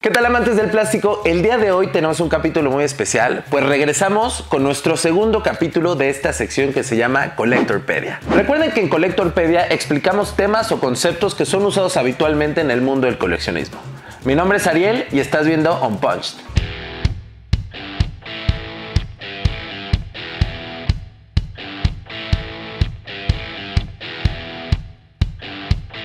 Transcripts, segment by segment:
¿Qué tal, amantes del plástico? El día de hoy tenemos un capítulo muy especial, pues regresamos con nuestro segundo capítulo de esta sección que se llama Collectorpedia. Recuerden que en Collectorpedia explicamos temas o conceptos que son usados habitualmente en el mundo del coleccionismo. Mi nombre es Ariel y estás viendo Unpunched.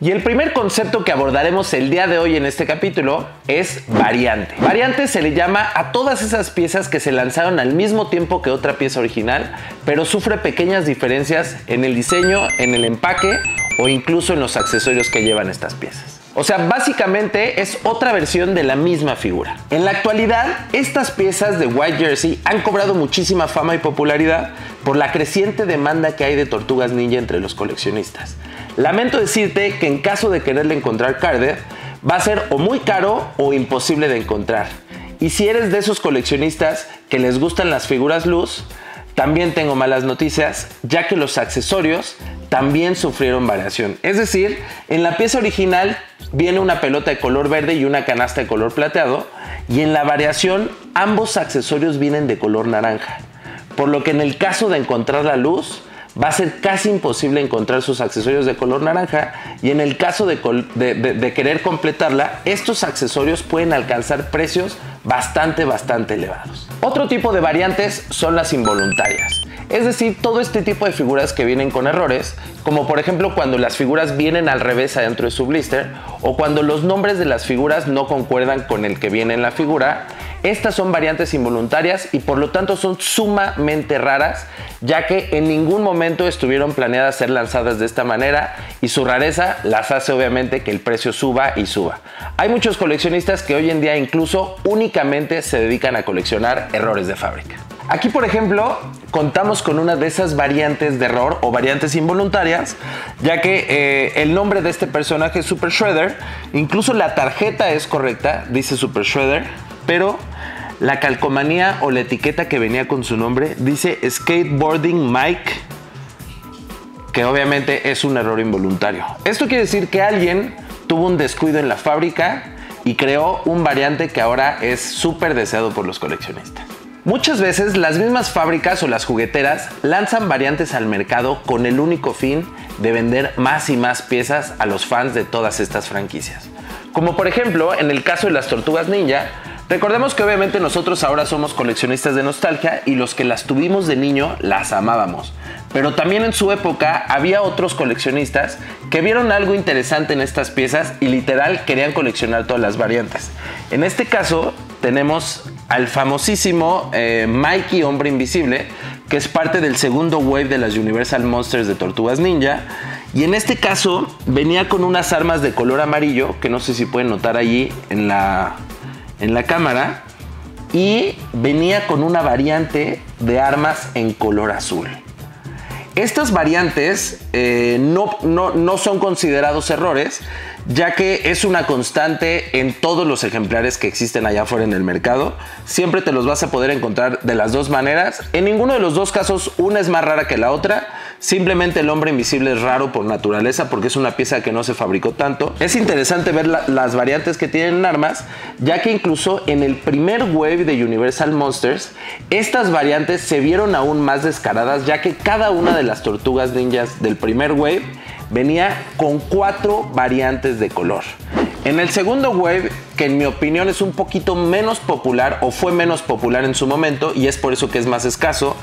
Y el primer concepto que abordaremos el día de hoy en este capítulo es variante. Variante se le llama a todas esas piezas que se lanzaron al mismo tiempo que otra pieza original, pero sufre pequeñas diferencias en el diseño, en el empaque o incluso en los accesorios que llevan estas piezas. O sea, básicamente es otra versión de la misma figura. En la actualidad, estas piezas de White Jersey han cobrado muchísima fama y popularidad por la creciente demanda que hay de tortugas ninja entre los coleccionistas. Lamento decirte que en caso de quererle encontrar carded, va a ser o muy caro o imposible de encontrar. Y si eres de esos coleccionistas que les gustan las figuras luz, también tengo malas noticias, ya que los accesorios también sufrieron variación. Es decir, en la pieza original viene una pelota de color verde y una canasta de color plateado, y en la variación ambos accesorios vienen de color naranja. Por lo que en el caso de encontrar la luz, va a ser casi imposible encontrar sus accesorios de color naranja, y en el caso de querer completarla, estos accesorios pueden alcanzar precios bastante elevados. Otro tipo de variantes son las involuntarias. Es decir, todo este tipo de figuras que vienen con errores, como por ejemplo cuando las figuras vienen al revés adentro de su blister, o cuando los nombres de las figuras no concuerdan con el que viene en la figura. Estas son variantes involuntarias y por lo tanto son sumamente raras, ya que en ningún momento estuvieron planeadas ser lanzadas de esta manera, y su rareza las hace obviamente que el precio suba y suba. Hay muchos coleccionistas que hoy en día incluso únicamente se dedican a coleccionar errores de fábrica. Aquí, por ejemplo, contamos con una de esas variantes de error o variantes involuntarias, ya que el nombre de este personaje es Super Shredder. Incluso la tarjeta es correcta, dice Super Shredder, pero la calcomanía o la etiqueta que venía con su nombre dice Skateboarding Mike, que obviamente es un error involuntario. Esto quiere decir que alguien tuvo un descuido en la fábrica y creó un variante que ahora es súper deseado por los coleccionistas. Muchas veces las mismas fábricas o las jugueteras lanzan variantes al mercado con el único fin de vender más y más piezas a los fans de todas estas franquicias. Como por ejemplo en el caso de las tortugas ninja. Recordemos que obviamente nosotros ahora somos coleccionistas de nostalgia y los que las tuvimos de niño las amábamos. Pero también en su época había otros coleccionistas que vieron algo interesante en estas piezas y literal querían coleccionar todas las variantes. En este caso tenemos al famosísimo Mikey Hombre Invisible, que es parte del segundo wave de las Universal Monsters de Tortugas Ninja. Y en este caso venía con unas armas de color amarillo, que no sé si pueden notar allí en la cámara, y venía con una variante de armas en color azul. Estas variantes no son considerados errores, ya que es una constante en todos los ejemplares que existen allá afuera en el mercado. Siempre te los vas a poder encontrar de las dos maneras. En ninguno de los dos casos una es más rara que la otra. Simplemente el Hombre Invisible es raro por naturaleza porque es una pieza que no se fabricó tanto. Es interesante ver las variantes que tienen armas, ya que incluso en el primer wave de Universal Monsters, estas variantes se vieron aún más descaradas, ya que cada una de las tortugas ninjas del primer wave venía con 4 variantes de color. En el segundo wave, que en mi opinión es un poquito menos popular o fue menos popular en su momento y es por eso que es más escaso,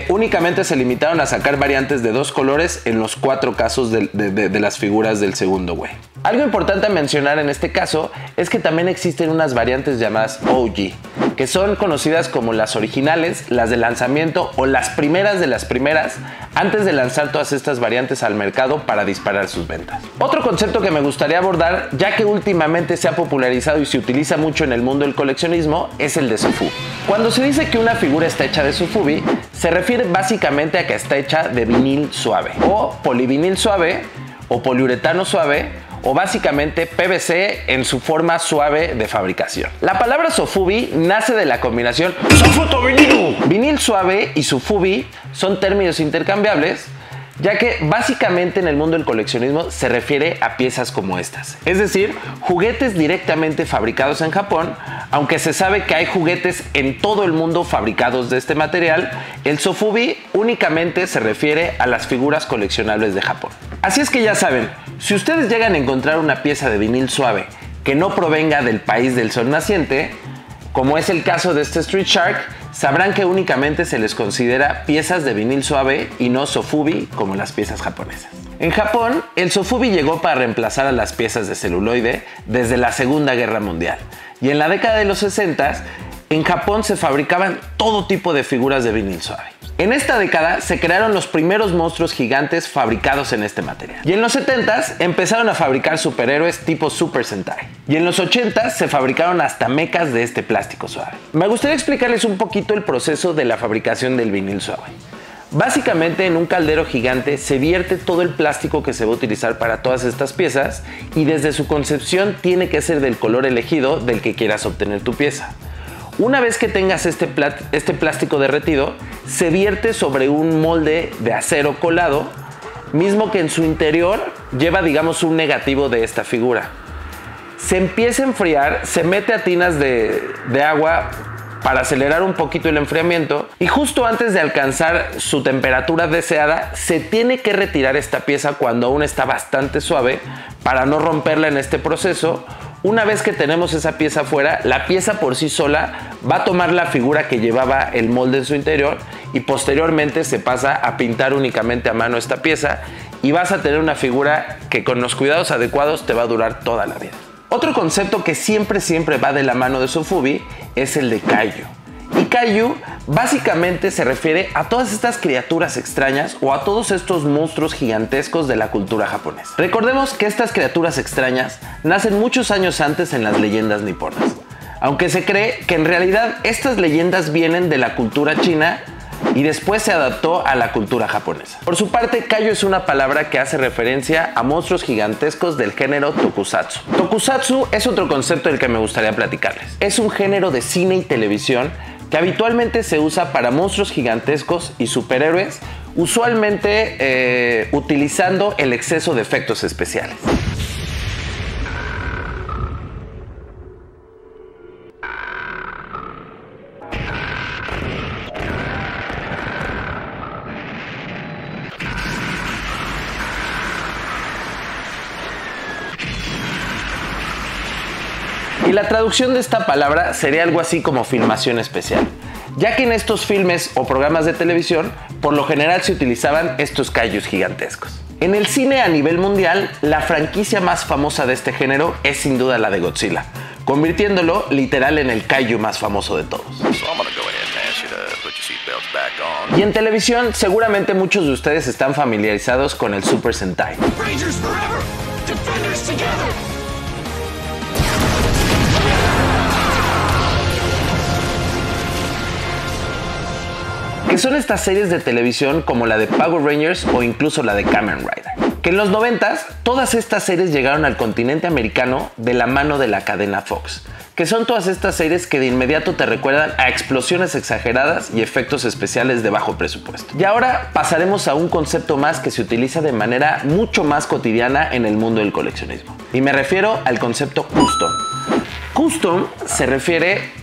únicamente se limitaron a sacar variantes de 2 colores en los 4 casos de las figuras del segundo wave. Algo importante a mencionar en este caso es que también existen unas variantes llamadas OG, que son conocidas como las originales, las de lanzamiento o las primeras de las primeras, antes de lanzar todas estas variantes al mercado para disparar sus ventas. Otro concepto que me gustaría abordar, ya que últimamente se ha popularizado y se utiliza mucho en el mundo del coleccionismo, es el de Sofubi. Cuando se dice que una figura está hecha de Sofubi, se refiere básicamente a que está hecha de vinil suave, o polivinil suave, o poliuretano suave, o básicamente PVC en su forma suave de fabricación. La palabra Sofubi nace de la combinación Sofuto vinil. Vinil suave y Sofubi son términos intercambiables ya que básicamente en el mundo del coleccionismo se refiere a piezas como estas, es decir, juguetes directamente fabricados en Japón. Aunque se sabe que hay juguetes en todo el mundo fabricados de este material, el sofubi únicamente se refiere a las figuras coleccionables de Japón. Así es que ya saben, si ustedes llegan a encontrar una pieza de vinil suave que no provenga del país del sol naciente, como es el caso de este Street Shark, sabrán que únicamente se les considera piezas de vinil suave y no sofubi como las piezas japonesas. En Japón, el sofubi llegó para reemplazar a las piezas de celuloide desde la Segunda Guerra Mundial. Y en la década de los 60, en Japón se fabricaban todo tipo de figuras de vinil suave. En esta década se crearon los primeros monstruos gigantes fabricados en este material. Y en los 70s empezaron a fabricar superhéroes tipo Super Sentai. Y en los 80s se fabricaron hasta mechas de este plástico suave. Me gustaría explicarles un poquito el proceso de la fabricación del vinil suave. Básicamente en un caldero gigante se vierte todo el plástico que se va a utilizar para todas estas piezas y desde su concepción tiene que ser del color elegido del que quieras obtener tu pieza. Una vez que tengas este plástico derretido, se vierte sobre un molde de acero colado, mismo que en su interior lleva, digamos, un negativo de esta figura. Se empieza a enfriar, se mete a tinas de agua para acelerar un poquito el enfriamiento y justo antes de alcanzar su temperatura deseada, se tiene que retirar esta pieza cuando aún está bastante suave para no romperla en este proceso. Una vez que tenemos esa pieza afuera, la pieza por sí sola va a tomar la figura que llevaba el molde en su interior y posteriormente se pasa a pintar únicamente a mano esta pieza y vas a tener una figura que con los cuidados adecuados te va a durar toda la vida. Otro concepto que siempre va de la mano de sofubi es el de kaiju. Y kaiju básicamente se refiere a todas estas criaturas extrañas o a todos estos monstruos gigantescos de la cultura japonesa. Recordemos que estas criaturas extrañas nacen muchos años antes en las leyendas niponas, aunque se cree que en realidad estas leyendas vienen de la cultura china y después se adaptó a la cultura japonesa. Por su parte, kaiju es una palabra que hace referencia a monstruos gigantescos del género tokusatsu. Tokusatsu es otro concepto del que me gustaría platicarles. Es un género de cine y televisión que habitualmente se usa para monstruos gigantescos y superhéroes, usualmente utilizando el exceso de efectos especiales. Y la traducción de esta palabra sería algo así como filmación especial, ya que en estos filmes o programas de televisión por lo general se utilizaban estos kaijus gigantescos. En el cine a nivel mundial, la franquicia más famosa de este género es sin duda la de Godzilla, convirtiéndolo literal en el kaiju más famoso de todos. Y en televisión seguramente muchos de ustedes están familiarizados con el Super Sentai. Que son estas series de televisión como la de Power Rangers o incluso la de Kamen Rider. Que en los 90s todas estas series llegaron al continente americano de la mano de la cadena Fox, que son todas estas series que de inmediato te recuerdan a explosiones exageradas y efectos especiales de bajo presupuesto. Y ahora pasaremos a un concepto más que se utiliza de manera mucho más cotidiana en el mundo del coleccionismo. Y me refiero al concepto custom. Custom se refiere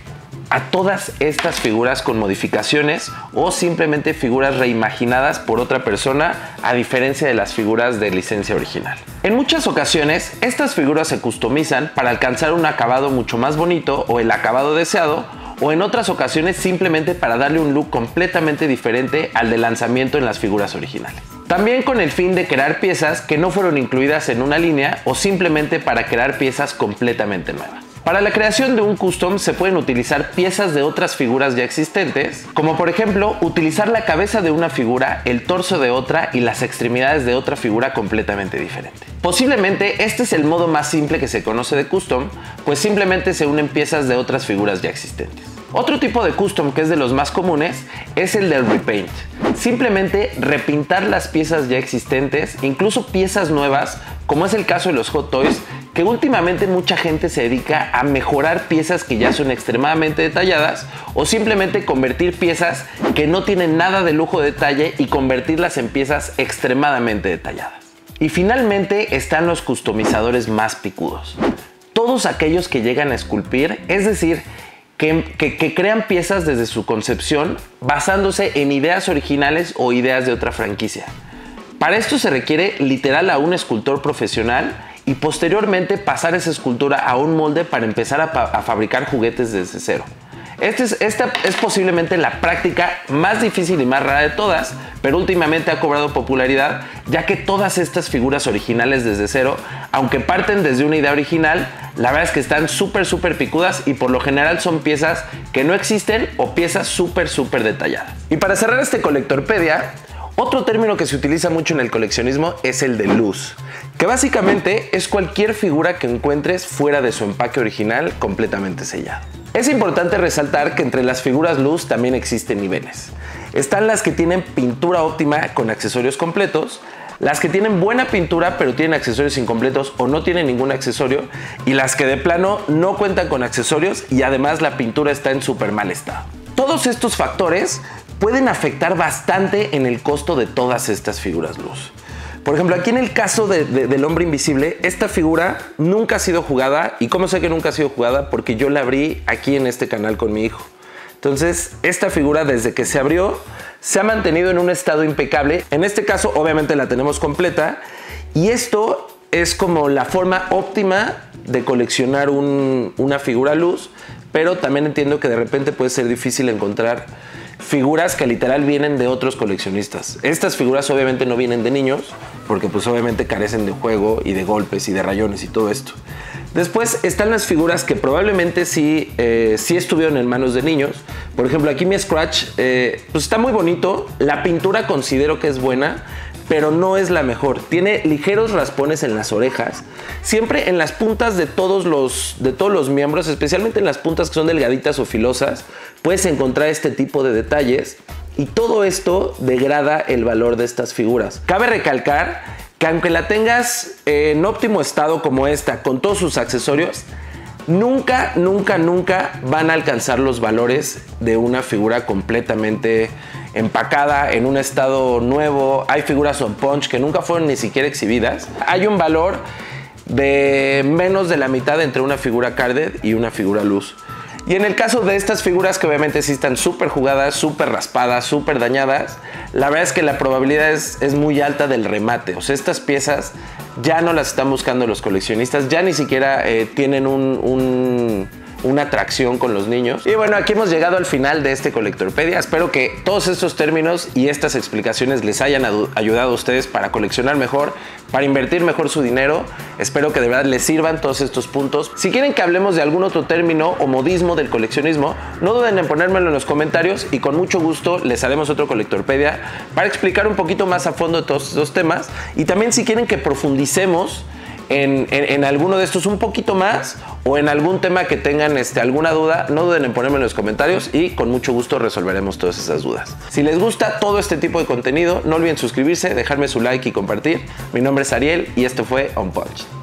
a todas estas figuras con modificaciones o simplemente figuras reimaginadas por otra persona, a diferencia de las figuras de licencia original. En muchas ocasiones, estas figuras se customizan para alcanzar un acabado mucho más bonito o el acabado deseado, o en otras ocasiones simplemente para darle un look completamente diferente al de lanzamiento en las figuras originales. También con el fin de crear piezas que no fueron incluidas en una línea o simplemente para crear piezas completamente nuevas. Para la creación de un custom se pueden utilizar piezas de otras figuras ya existentes, como por ejemplo utilizar la cabeza de una figura, el torso de otra y las extremidades de otra figura completamente diferente. Posiblemente este es el modo más simple que se conoce de custom, pues simplemente se unen piezas de otras figuras ya existentes. Otro tipo de custom que es de los más comunes es el del repaint. Simplemente repintar las piezas ya existentes, incluso piezas nuevas, como es el caso de los Hot Toys, que últimamente mucha gente se dedica a mejorar piezas que ya son extremadamente detalladas o simplemente convertir piezas que no tienen nada de lujo de detalle y convertirlas en piezas extremadamente detalladas. Y finalmente están los customizadores más picudos. Todos aquellos que llegan a esculpir, es decir, que crean piezas desde su concepción basándose en ideas originales o ideas de otra franquicia. Para esto se requiere literal a un escultor profesional y posteriormente pasar esa escultura a un molde para empezar a fabricar juguetes desde cero. Esta es posiblemente la práctica más difícil y más rara de todas, pero últimamente ha cobrado popularidad, ya que todas estas figuras originales desde cero, aunque parten desde una idea original, la verdad es que están súper picudas y por lo general son piezas que no existen o piezas súper detalladas. Y para cerrar este Colectorpedia, otro término que se utiliza mucho en el coleccionismo es el de luz, que básicamente es cualquier figura que encuentres fuera de su empaque original completamente sellado. Es importante resaltar que entre las figuras luz también existen niveles. Están las que tienen pintura óptima con accesorios completos, las que tienen buena pintura pero tienen accesorios incompletos o no tienen ningún accesorio, y las que de plano no cuentan con accesorios y además la pintura está en súper mal estado. Todos estos factores pueden afectar bastante en el costo de todas estas figuras luz. Por ejemplo, aquí en el caso del Hombre Invisible, esta figura nunca ha sido jugada. ¿Y cómo sé que nunca ha sido jugada? Porque yo la abrí aquí en este canal con mi hijo. Entonces, esta figura desde que se abrió se ha mantenido en un estado impecable. En este caso, obviamente la tenemos completa. Y esto es como la forma óptima de coleccionar una figura luz. Pero también entiendo que de repente puede ser difícil encontrar figuras que literal vienen de otros coleccionistas. Estas figuras obviamente no vienen de niños, porque pues obviamente carecen de juego y de golpes y de rayones y todo esto. Después están las figuras que probablemente sí estuvieron en manos de niños. Por ejemplo, aquí mi Scratch pues está muy bonito. La pintura considero que es buena, pero no es la mejor. Tiene ligeros raspones en las orejas, siempre en las puntas de todos los miembros, especialmente en las puntas que son delgaditas o filosas, puedes encontrar este tipo de detalles y todo esto degrada el valor de estas figuras. Cabe recalcar que aunque la tengas en óptimo estado como esta, con todos sus accesorios, nunca van a alcanzar los valores de una figura completamente empacada en un estado nuevo. Hay figuras on punch que nunca fueron ni siquiera exhibidas. Hay un valor de menos de la mitad entre una figura carded y una figura luz. Y en el caso de estas figuras que obviamente sí están súper jugadas, súper raspadas, súper dañadas, la verdad es que la probabilidad es muy alta del remate. O sea, estas piezas ya no las están buscando los coleccionistas, ya ni siquiera tienen una atracción con los niños. Y bueno, aquí hemos llegado al final de este Colectorpedia. Espero que todos estos términos y estas explicaciones les hayan ayudado a ustedes para coleccionar mejor, para invertir mejor su dinero. Espero que de verdad les sirvan todos estos puntos. Si quieren que hablemos de algún otro término o modismo del coleccionismo, no duden en ponérmelo en los comentarios y con mucho gusto les haremos otro Colectorpedia para explicar un poquito más a fondo de todos estos temas. Y también si quieren que profundicemos en alguno de estos un poquito más o en algún tema que tengan alguna duda, no duden en ponerme en los comentarios y con mucho gusto resolveremos todas esas dudas. Si les gusta todo este tipo de contenido, no olviden suscribirse, dejarme su like y compartir. Mi nombre es Ariel y esto fue On Punch.